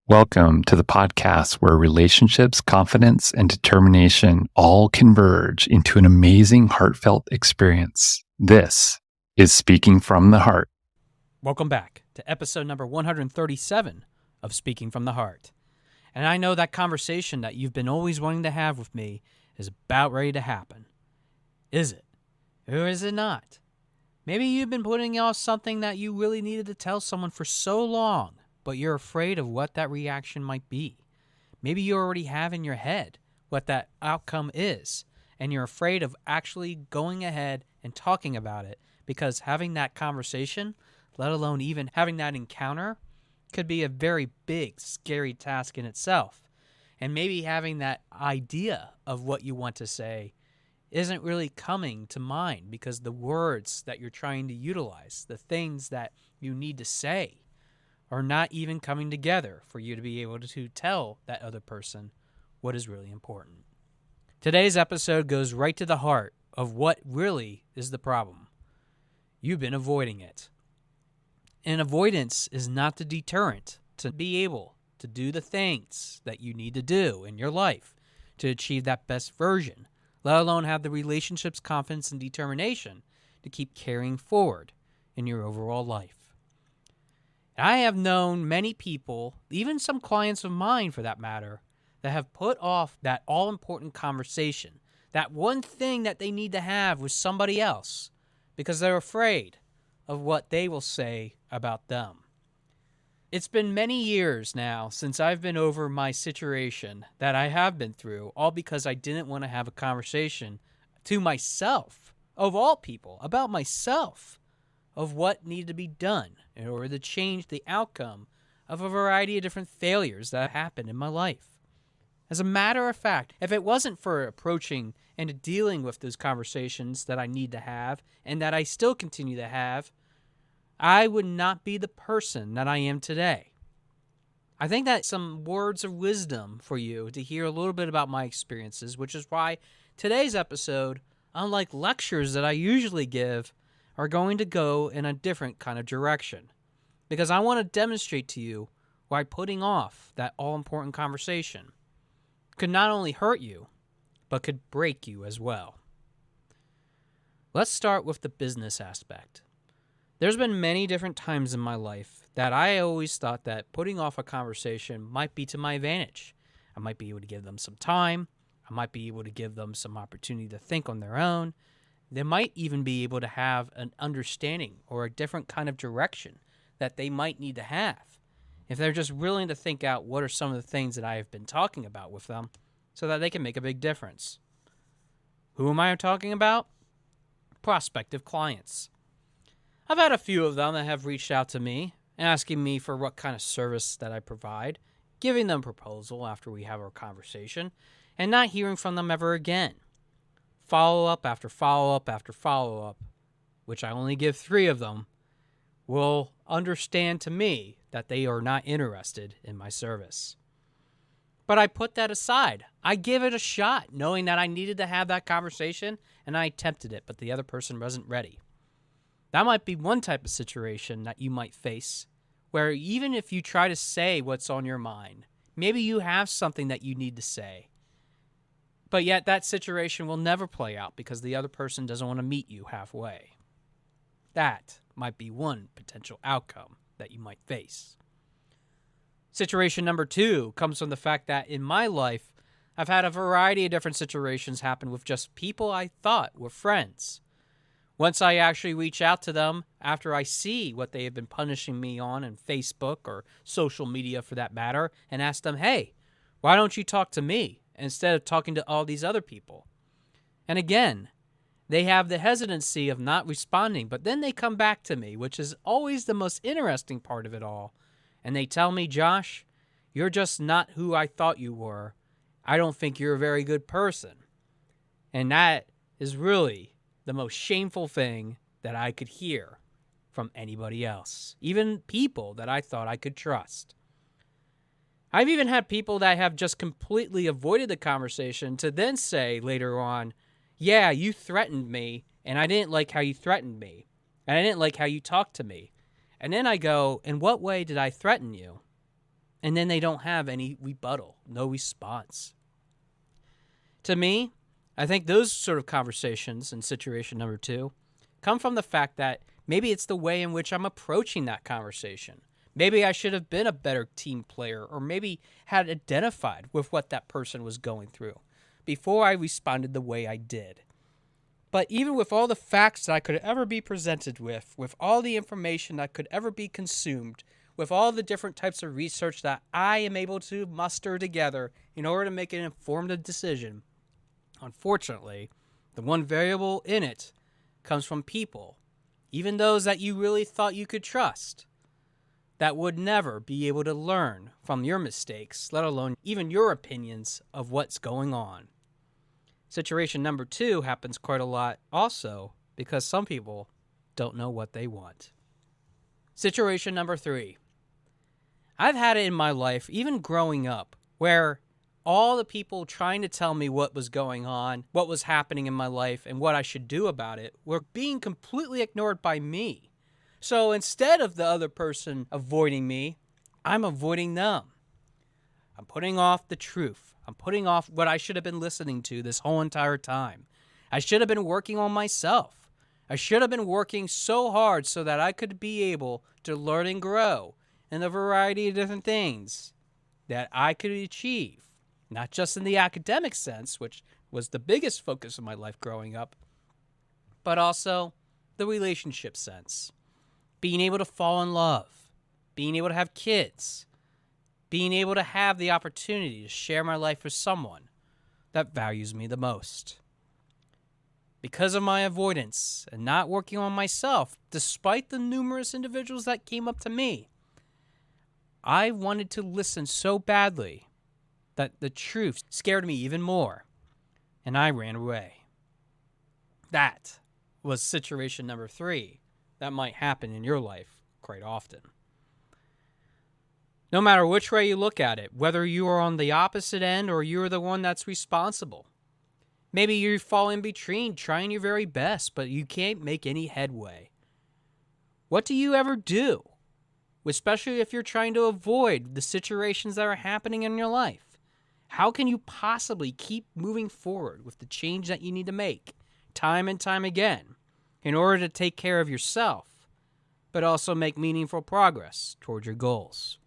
Welcome to the podcast where relationships, confidence, and determination all converge into an amazing, heartfelt experience. This is Speaking from the Heart. Welcome back to episode number 137 of Speaking from the Heart. And I know that conversation that you've been always wanting to have with me is about ready to happen. Is it? Or is it not? Maybe you've been putting off something that you really needed to tell someone for so long, but you're afraid of what that reaction might be. Maybe you already have in your head what that outcome is, and you're afraid of actually going ahead and talking about it because having that conversation, let alone even having that encounter, could be a very big, scary task in itself. And maybe having that idea of what you want to say isn't really coming to mind because the words that you're trying to utilize, the things that you need to say, are not even coming together for you to be able to tell that other person what is really important. Today's episode goes right to the heart of what really is the problem. You've been avoiding it. And avoidance is not the deterrent to be able to do the things that you need to do in your life to achieve that best version, let alone have the relationships, confidence, and determination to keep carrying forward in your overall life. I have known many people, even some clients of mine for that matter, that have put off that all-important conversation, that one thing that they need to have with somebody else, because they're afraid of what they will say about them. It's been many years now since I've been over my situation that I have been through, all because I didn't want to have a conversation to myself, of all people, about myself, of what needed to be done in order to change the outcome of a variety of different failures that happened in my life. As a matter of fact, if it wasn't for approaching and dealing with those conversations that I need to have and that I still continue to have, I would not be the person that I am today. I think that's some words of wisdom for you to hear a little bit about my experiences, which is why today's episode, unlike lectures that I usually give, are going to go in a different kind of direction. Because I want to demonstrate to you why putting off that all-important conversation could not only hurt you, but could break you as well. Let's start with the business aspect. There's been many different times in my life that I always thought that putting off a conversation might be to my advantage. I might be able to give them some time. I might be able to give them some opportunity to think on their own. They might even be able to have an understanding or a different kind of direction that they might need to have if they're just willing to think out what are some of the things that I have been talking about with them so that they can make a big difference. Who am I talking about? Prospective clients. I've had a few of them that have reached out to me asking me for what kind of service that I provide, giving them a proposal after we have our conversation, and not hearing from them ever again. Follow-up after follow-up after follow-up, which I only give 3 of them, will understand to me that they are not interested in my service. But I put that aside. I give it a shot, knowing that I needed to have that conversation, and I attempted it, but the other person wasn't ready. That might be one type of situation that you might face, where even if you try to say what's on your mind, maybe you have something that you need to say, but yet that situation will never play out because the other person doesn't want to meet you halfway. That might be one potential outcome that you might face. Situation number 2 comes from the fact that in my life, I've had a variety of different situations happen with just people I thought were friends. Once I actually reach out to them after I see what they have been punishing me on Facebook or social media for that matter and ask them, hey, why don't you talk to me instead of talking to all these other people? And again, they have the hesitancy of not responding, but then they come back to me, which is always the most interesting part of it all. And they tell me, Josh, you're just not who I thought you were. I don't think you're a very good person. And that is really the most shameful thing that I could hear from anybody else, even people that I thought I could trust. I've even had people that have just completely avoided the conversation to then say later on, yeah, you threatened me, and I didn't like how you threatened me, and I didn't like how you talked to me. And then I go, in what way did I threaten you? and then they don't have any rebuttal, no response. To me, I think those sort of conversations in situation number 2 come from the fact that maybe it's the way in which I'm approaching that conversation. Maybe I should have been a better team player, or maybe had identified with what that person was going through before I responded the way I did. But even with all the facts that I could ever be presented with all the information that could ever be consumed, with all the different types of research that I am able to muster together in order to make an informed decision, unfortunately, the one variable in it comes from people, even those that you really thought you could trust, that would never be able to learn from your mistakes, let alone even your opinions of what's going on. Situation number 2 happens quite a lot also because some people don't know what they want. Situation number 3. I've had it in my life, even growing up, where all the people trying to tell me what was going on, what was happening in my life, and what I should do about it were being completely ignored by me. So instead of the other person avoiding me, I'm avoiding them. I'm putting off the truth. I'm putting off what I should have been listening to this whole entire time. I should have been working on myself. I should have been working so hard so that I could be able to learn and grow in a variety of different things that I could achieve, not just in the academic sense, which was the biggest focus of my life growing up, but also the relationship sense. Being able to fall in love, being able to have kids, being able to have the opportunity to share my life with someone that values me the most. Because of my avoidance and not working on myself, despite the numerous individuals that came up to me, I wanted to listen so badly that the truth scared me even more, and I ran away. That was situation number 3 that might happen in your life quite often. No matter which way you look at it, whether you are on the opposite end or you're the one that's responsible. Maybe you fall in between trying your very best, but you can't make any headway. What do you ever do? Especially if you're trying to avoid the situations that are happening in your life. How can you possibly keep moving forward with the change that you need to make time and time again in order to take care of yourself, but also make meaningful progress toward your goals?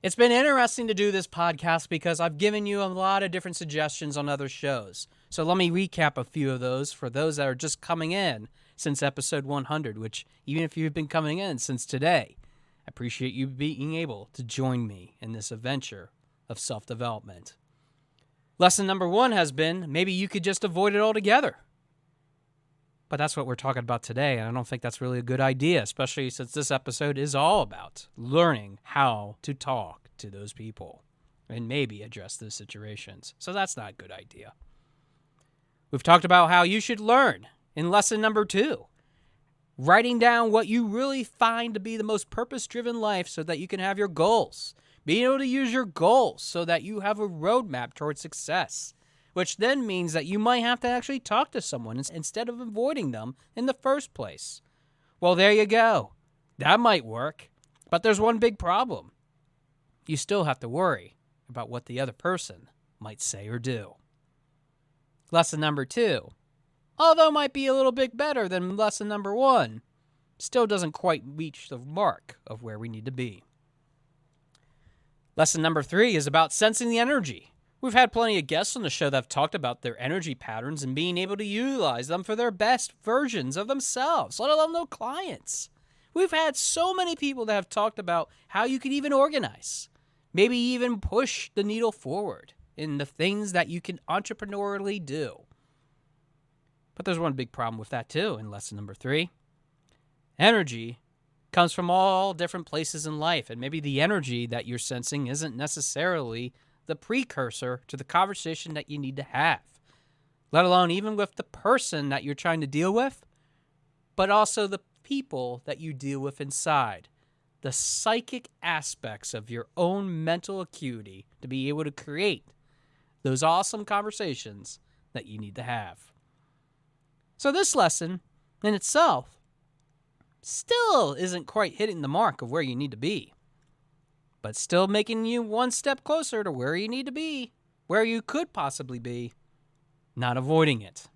It's been interesting to do this podcast because I've given you a lot of different suggestions on other shows. So let me recap a few of those for those that are just coming in since episode 100, which even if you've been coming in since today, I appreciate you being able to join me in this adventure of self-development. Lesson number 1 has been maybe you could just avoid it altogether. But that's what we're talking about today, and I don't think that's really a good idea, especially since this episode is all about learning how to talk to those people and maybe address those situations. So that's not a good idea. We've talked about how you should learn in lesson number 2, writing down what you really find to be the most purpose-driven life so that you can have your goals, being able to use your goals so that you have a roadmap towards success, which then means that you might have to actually talk to someone instead of avoiding them in the first place. Well, there you go. That might work, but there's one big problem. You still have to worry about what the other person might say or do. Lesson number 2, although might be a little bit better than lesson number 1, still doesn't quite reach the mark of where we need to be. Lesson number 3 is about sensing the energy. We've had plenty of guests on the show that have talked about their energy patterns and being able to utilize them for their best versions of themselves, let alone their clients. We've had so many people that have talked about how you can even organize, maybe even push the needle forward in the things that you can entrepreneurially do. But there's one big problem with that too in lesson number 3. Energy comes from all different places in life, and maybe the energy that you're sensing isn't necessarily the precursor to the conversation that you need to have, let alone even with the person that you're trying to deal with, but also the people that you deal with inside, the psychic aspects of your own mental acuity to be able to create those awesome conversations that you need to have. So this lesson in itself still isn't quite hitting the mark of where you need to be. but still making you one step closer to where you need to be, where you could possibly be, not avoiding it.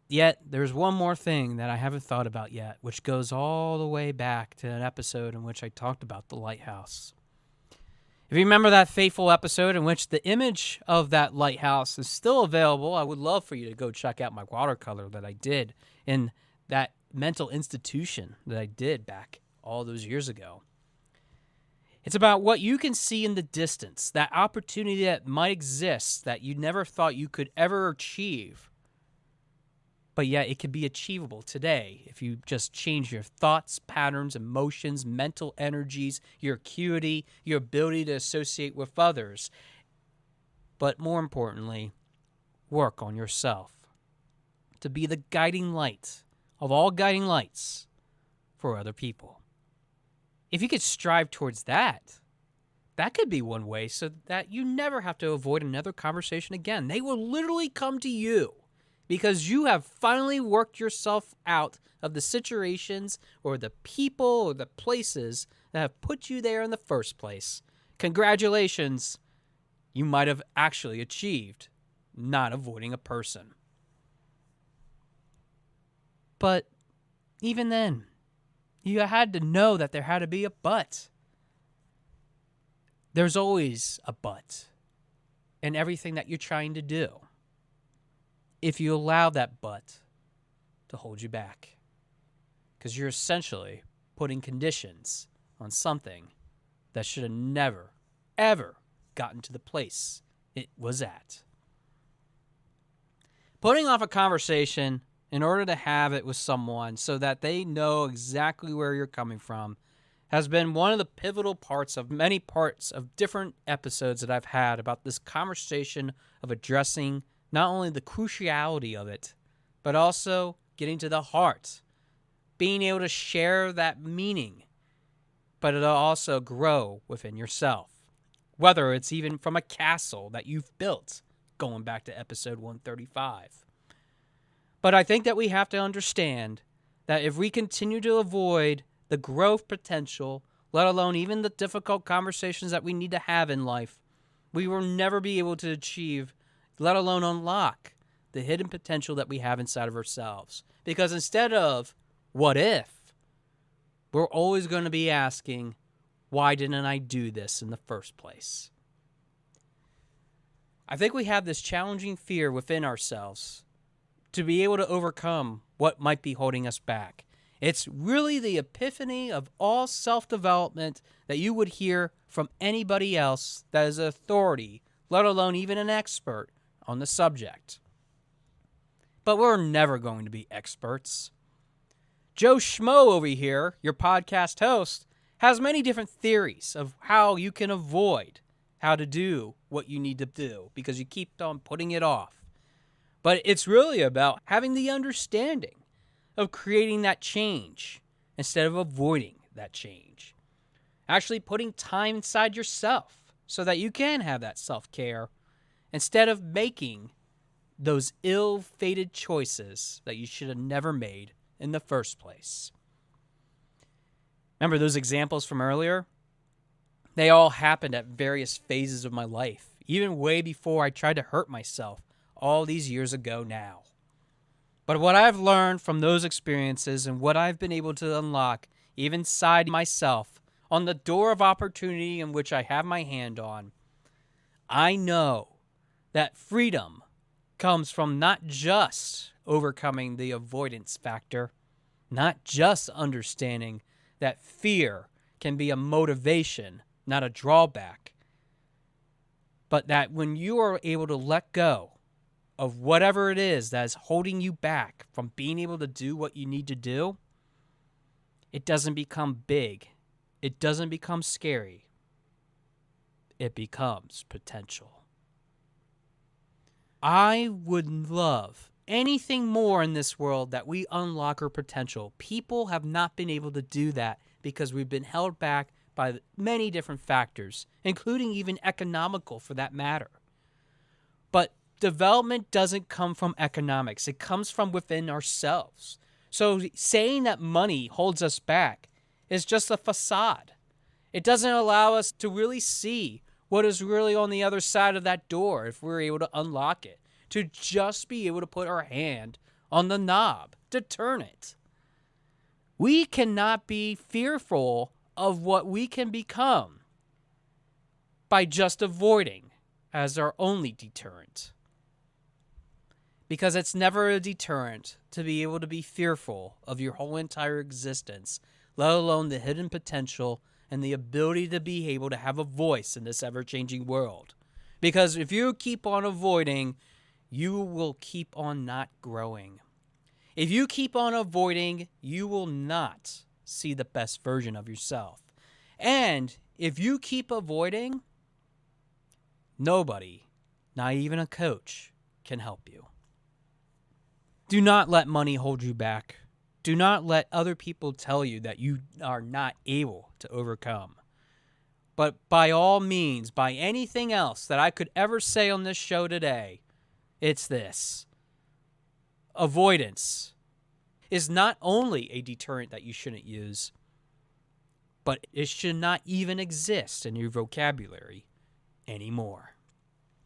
Yet, there's one more thing that I haven't thought about yet, which goes all the way back to an episode in which I talked about the lighthouse. If you remember that fateful episode in which the image of that lighthouse is still available, I would love for you to go check out my watercolor that I did in that mental institution that I did back all those years ago. It's about what you can see in the distance, that opportunity that might exist that you never thought you could ever achieve. But yet it could be achievable today if you just change your thoughts, patterns, emotions, mental energies, your acuity, your ability to associate with others. But more importantly, work on yourself to be the guiding light of all guiding lights for other people. If you could strive towards that, that could be one way so that you never have to avoid another conversation again. They will literally come to you because you have finally worked yourself out of the situations or the people or the places that have put you there in the first place. Congratulations, you might have actually achieved not avoiding a person. But even then, you had to know that there had to be a but. There's always a but in everything that you're trying to do, if you allow that but to hold you back. Because you're essentially putting conditions on something that should have never, ever gotten to the place it was at. Putting off a conversation in order to have it with someone so that they know exactly where you're coming from has been one of the pivotal parts of many parts of different episodes that I've had about this conversation of addressing not only the cruciality of it, but also getting to the heart, being able to share that meaning, but it'll also grow within yourself, whether it's even from a castle that you've built, going back to episode 135. But I think that we have to understand that if we continue to avoid the growth potential, let alone even the difficult conversations that we need to have in life, we will never be able to achieve, let alone unlock, the hidden potential that we have inside of ourselves. Because instead of, what if, we're always going to be asking, why didn't I do this in the first place? I think we have this challenging fear within ourselves to be able to overcome what might be holding us back. It's really the epiphany of all self-development that you would hear from anybody else that is an authority, let alone even an expert on the subject. But we're never going to be experts. Joe Schmo over here, your podcast host, has many different theories of how you can avoid how to do what you need to do because you keep on putting it off. But it's really about having the understanding of creating that change instead of avoiding that change. Actually putting time inside yourself so that you can have that self-care instead of making those ill-fated choices that you should have never made in the first place. Remember those examples from earlier? They all happened at various phases of my life, even way before I tried to hurt myself all these years ago now. But what I've learned from those experiences and what I've been able to unlock even inside myself on the door of opportunity in which I have my hand on, I know that freedom comes from not just overcoming the avoidance factor, not just understanding that fear can be a motivation, not a drawback, but that when you are able to let go of whatever it is that is holding you back from being able to do what you need to do, it doesn't become big. It doesn't become scary. It becomes potential. I would love anything more in this world that we unlock our potential. People have not been able to do that because we've been held back by many different factors, including even economical for that matter. But development doesn't come from economics. It comes from within ourselves. So saying that money holds us back is just a facade. It doesn't allow us to really see what is really on the other side of that door if we're able to unlock it, to just be able to put our hand on the knob to turn it. We cannot be fearful of what we can become by just avoiding as our only deterrent. Because it's never a deterrent to be able to be fearful of your whole entire existence, let alone the hidden potential and the ability to be able to have a voice in this ever-changing world. Because if you keep on avoiding, you will keep on not growing. If you keep on avoiding, you will not see the best version of yourself. And if you keep avoiding, nobody, not even a coach, can help you. Do not let money hold you back. Do not let other people tell you that you are not able to overcome. But by all means, by anything else that I could ever say on this show today, it's this. Avoidance is not only a deterrent that you shouldn't use, but it should not even exist in your vocabulary anymore.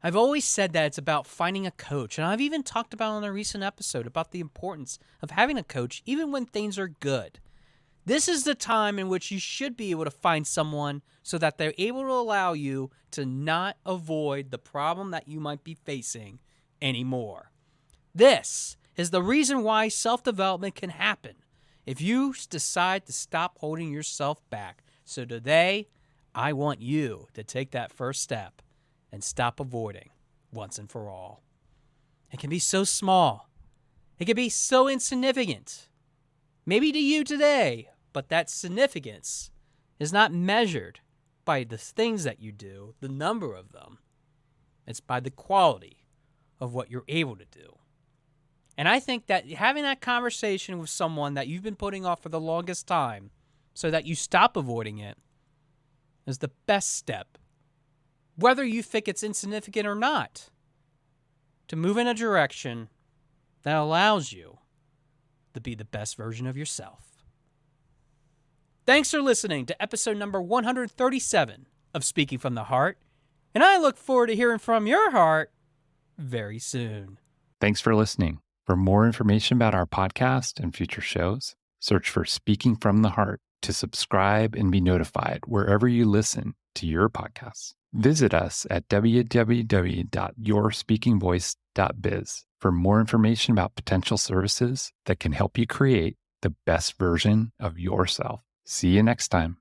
I've always said that it's about finding a coach, and I've even talked about on a recent episode about the importance of having a coach even when things are good. This is the time in which you should be able to find someone so that they're able to allow you to not avoid the problem that you might be facing anymore. This is the reason why self-development can happen if you decide to stop holding yourself back. So today, I want you to take that first step and stop avoiding once and for all. It can be so small. It can be so insignificant. Maybe to you today, but that significance is not measured by the things that you do, the number of them. It's by the quality of what you're able to do. And I think that having that conversation with someone that you've been putting off for the longest time so that you stop avoiding it is the best step, whether you think it's insignificant or not, to move in a direction that allows you to be the best version of yourself. Thanks for listening to episode number 137 of Speaking from the Heart, and I look forward to hearing from your heart very soon. Thanks for listening. For more information about our podcast and future shows, search for Speaking from the Heart to subscribe and be notified wherever you listen to your podcasts. Visit us at www.yourspeakingvoice.biz for more information about potential services that can help you create the best version of yourself. See you next time.